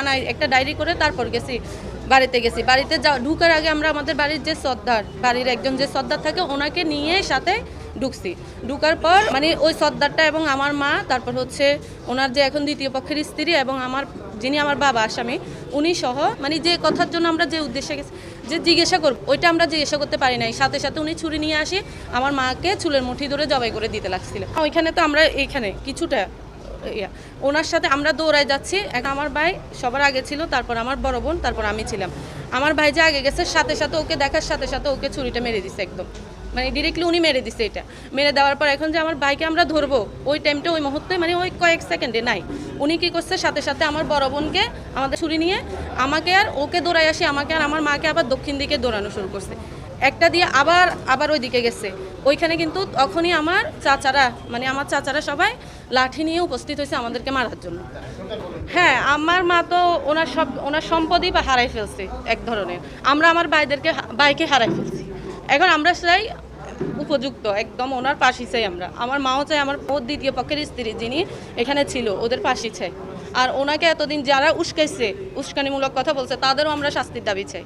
থানায় একটা ডায়েরি করে তারপর গেছি বাড়িতে গেছি। বাড়িতে ঢুকার আগে আমরা আমাদের বাড়ির যে সর্দার, বাড়ির একজন যে সর্দার থাকে ওনাকে নিয়ে সাথে ঢুকছি। ঢুকার পর মানে ওই সর্দারটা এবং আমার মা, তারপর হচ্ছে ওনার যে এখন দ্বিতীয় পক্ষের স্ত্রী এবং আমার যিনি আমার বাবা আসামি উনি সহ মানে যে কথার জন্য আমরা যে উদ্দেশ্যে গেছি যে জিজ্ঞাসা করব ওইটা আমরা জিজ্ঞাসা করতে পারি নাই। সাথে সাথে উনি ছুরি নিয়ে আসি আমার মাকে চুলের মুঠি ধরে জবাই করে দিতে লাগছিল। ওইখানে তো আমরা এইখানে কিছুটা ওনার সাথে আমরা দৌড়ায় যাচ্ছি। আমার ভাই সবার আগে ছিল, তারপর আমার বড় বোন, তারপর আমি ছিলাম। আমার ভাই যে আগে গেছে সাথে সাথে ওকে দেখার সাথে সাথে ওকে ছুরিটা মেরে দিছে একদম, মানে ডিরেক্টলি উনি মেরে দিছে। এটা মেরে দেওয়ার পর এখন যে আমার ভাইকে আমরা ধরবো ওই টাইমটা ওই মুহূর্তে মানে ওই কয়েক সেকেন্ডে নাই। উনি কী করছে সাথে সাথে আমার বড় বোনকে আমাদের ছুরি নিয়ে আমাকে আর ওকে দৌড়াই আসি, আমাকে আর আমার মাকে আবার দক্ষিণ দিকে দৌড়ানো শুরু করছে। একটা দিয়ে আবার ওই দিকে গেছে। ওইখানে কিন্তু তখনই আমার চাচারা মানে আমার চাচারা সবাই লাঠি নিয়ে উপস্থিত হয়েছে আমাদেরকে মারার জন্য। হ্যাঁ, আমার মা তো ওনার সম্পদই বা হারাই ফেলছে এক ধরনের। আমরা আমার ভাইকে হারাই ফেলছি। এখন আমরা চাই উপযুক্ত একদম ওনার পাশই চাই আমরা। আমার মাও চাই আমার দ্বিতীয় পক্ষের স্ত্রী যিনি এখানে ছিল ওদের পাশই চাই। আর ওনাকে এতদিন যারা উস্কাইছে, উস্কানিমূলক কথা বলছে তাদেরও আমরা শাস্তির দাবি চাই।